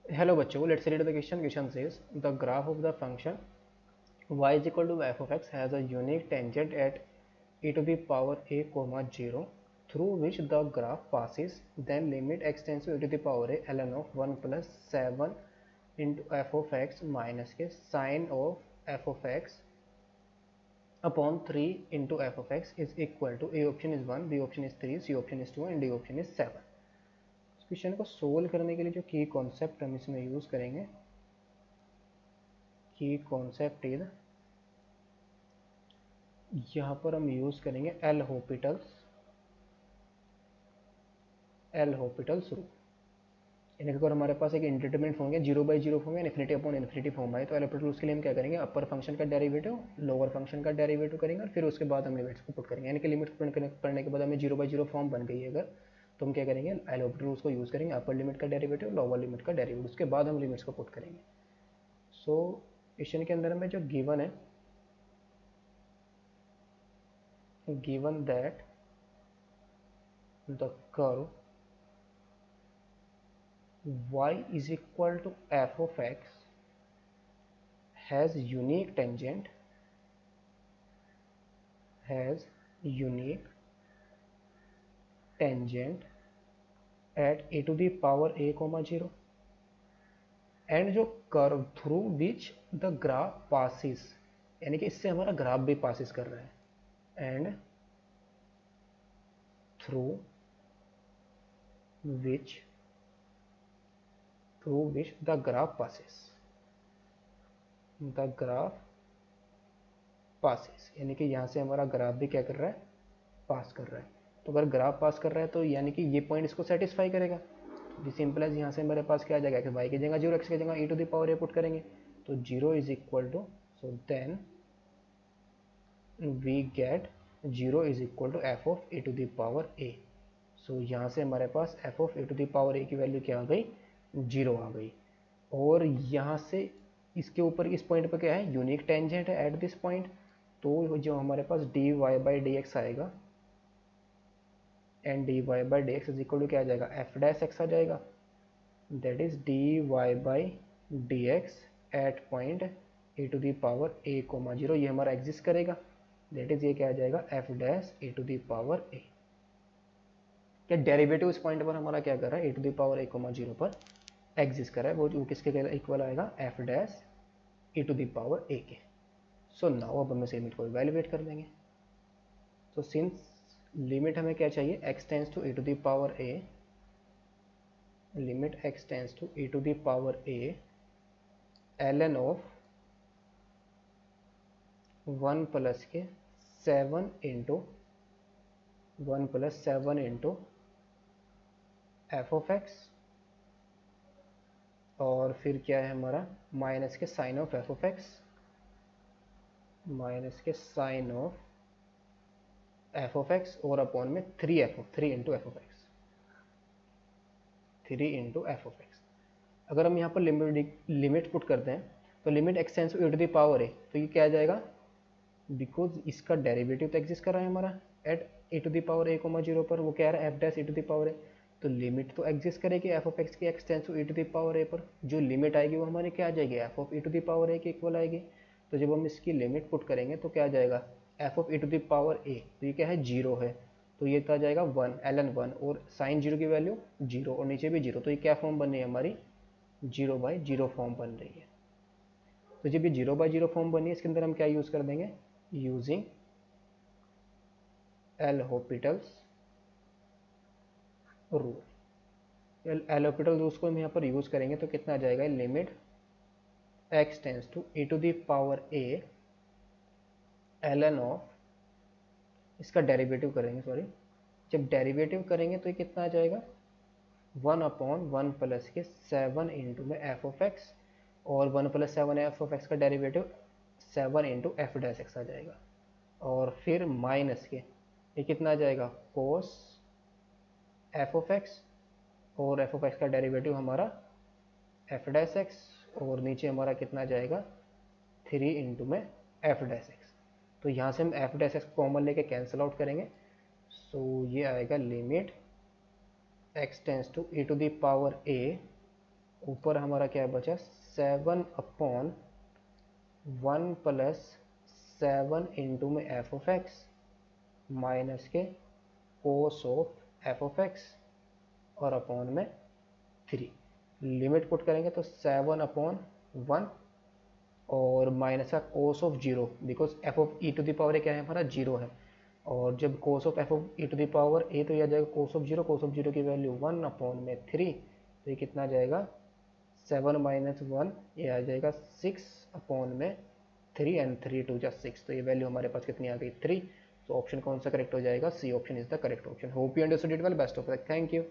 Hello बच्चों, let's read the question. Question says the graph of the function y is equal to f of x has a unique tangent at e to the power a comma 0 through which the graph passes. Then limit x tends to e to the power a ln of 1 plus 7 into f of x minus के sin of f of x upon 3 into f of x is equal to a option is 1, b option is 3, c option is 2 and d option is 7. Question को solve करने के लिए जो की concept हम इसमें use करेंगे, की कॉन्सेप्ट इज यहाँ पर हम यूज करेंगे एल हॉपिटल्स रूल. यानी अगर हमारे पास एक इंडिटरमिनेट फॉर्म है, 0/0 फॉर्म है, इन्फिनिटी अपॉन इन्फिनिटी फॉर्म है, तो एल हॉपिटल रूल्स के लिए हम क्या करेंगे, अपर फंक्शन का डेरिवेटिव लोअर फंक्शन का डेरिवेटिव करेंगे और फिर उसके बाद हम लिमिट्स को पुट करेंगे. यानी कि लिमिट पढ़ने के बाद हमें 0/0 फॉर्म बन गई है अगर, तो हम क्या करेंगे, एल हॉपिटल रूल्स को यूज़ करेंगे, अपर लिमिट का डेरिवेटिव लोअर लिमिट का डेरिवेटिव, उसके बाद हम लिमिट्स को पुट करेंगे. सो क्वेश्चन के अंदर हमें जो गिवन है, given that the curve y is equal to f of x has unique tangent at a to the power a comma 0 and जो curve through which the graph passes, यानी कि इससे हमारा ग्राफ भी पासिस कर रहा है, and through which the graph passes, यानी कि यहाँ से हमारा ग्राफ भी क्या कर रहा है, पास कर रहा है. तो अगर ग्राफ पास कर रहा है तो यानी कि ये पॉइंट इसको सेटिस्फाई करेगा. दी सिंपल एज यहाँ से हमारे पास क्या आ जाएगा कि y की जगह 0, x की जगह e to the power a put करेंगे तो 0 is equal to, so then we get 0 is equal to f of a to the power a. So यहाँ से हमारे पास f of a to the power a की value क्या आ गई, 0 आ गई. और यहाँ से इसके ऊपर इस पॉइंट पर क्या है, यूनिक टेंजेंट है एट दिस पॉइंट, तो जो हमारे पास dy/dx आएगा and dy/dx is equal to क्या आ जाएगा, f' आ जाएगा. That is dy/dx at point a to the power a, 0 ये हमारा एग्जिस्ट करेगा. दैट इज ये क्या आ जाएगा, f' a to the power a. क्या डेरिवेटिव इस पॉइंट पर हमारा क्या कर रहा है, a to the power a, 0 पर एग्जिस्ट कर रहा है. वो किसके इक्वल आएगा, f' e to the power a के. सो नाउ अब हम इस लिमिट को इवैल्यूएट कर देंगे. सो सिंस लिमिट हमें क्या चाहिए, x tends to e to the power a, limit x tends to e to the power a ln of 1 plus के 7 into 1 plus 7 into f of x, और फिर क्या है हमारा माइनस के sine of f of x, minus के sine of f of x और upon में 3 into f of x, 3 into f of x. अगर हम यहाँ पर लिमिट पुट करते हैं तो limit x tends to e to the power है, तो ये क्या आ जाएगा, बिकॉज इसका डेरिवेटिव तो एग्जिस्ट कर रहा है हमारा at e to the power a, 0 पर, वो क्या आ रहा है f' e to the power a, तो लिमिट तो एग्जिस्ट करेगी एफ ऑफ एक्स की x tends to e to the power a पर. जो लिमिट आएगी वो हमारी क्या आ जाएगी, f of e to the power a के इक्वल आएगी. तो जब हम इसकी लिमिट पुट करेंगे तो क्या आ जाएगा, f of e to the power a, तो ये क्या है, 0 है, तो ये तो आ जाएगा 1 ln 1 और साइन 0 की वैल्यू 0 और नीचे भी 0, तो ये क्या फॉर्म बन रही है हमारी, 0/0 फॉर्म बन रही है. तो जब ये 0/0 फॉर्म बनी है, इसके अंदर हम क्या यूज़ कर देंगे, using L'Hopital's rule. L'Hopital rules को हम यहाँ पर यूज़ करेंगे तो कितना आ जाएगा, limit x tends to e to the power a ln of, इसका डेरिवेटिव करेंगे, सॉरी, जब डेरिवेटिव करेंगे तो ये कितना आ जाएगा, 1/1 प्लस के 7 इंटू में एफ ऑफ एक्स, और 1 प्लस 7 एफ ऑफ एक्स का डेरिवेटिव 7 इंटू f' आ जाएगा, और फिर माइनस के ये कितना आ जाएगा, कोस एफ ऑफ एक्स, और एफ ऑफ एक्स का डेरिवेटिव हमारा f', और नीचे हमारा कितना आ जाएगा, 3 इंटू में f'. तो यहाँ से हम f' कॉमन लेके कैंसिल आउट करेंगे. सो ये आएगा limit x tends to e to the power a ऊपर हमारा क्या बचा 7/1 प्लस 7 इंटू में एफ ऑफ एक्स माइनस के cos of f of x और अपॉन में 3। लिमिट पुट करेंगे तो 7/1 और माइनस का cos of 0 because f of e to the power क्या है हमारा 0 है, और जब cos of f of e to the power a तो यह आ जाएगा कोस ऑफ 0 की वैल्यू 1/3, तो ये कितना आ जाएगा 7 - 1 ये आ जाएगा 6/3 एंड 3 2 जा 6, तो ये वैल्यू हमारे पास कितनी आ गई 3। तो ऑप्शन कौन सा करेक्ट हो जाएगा, C option is the correct option. Hope you understood it well, best of luck, thank you.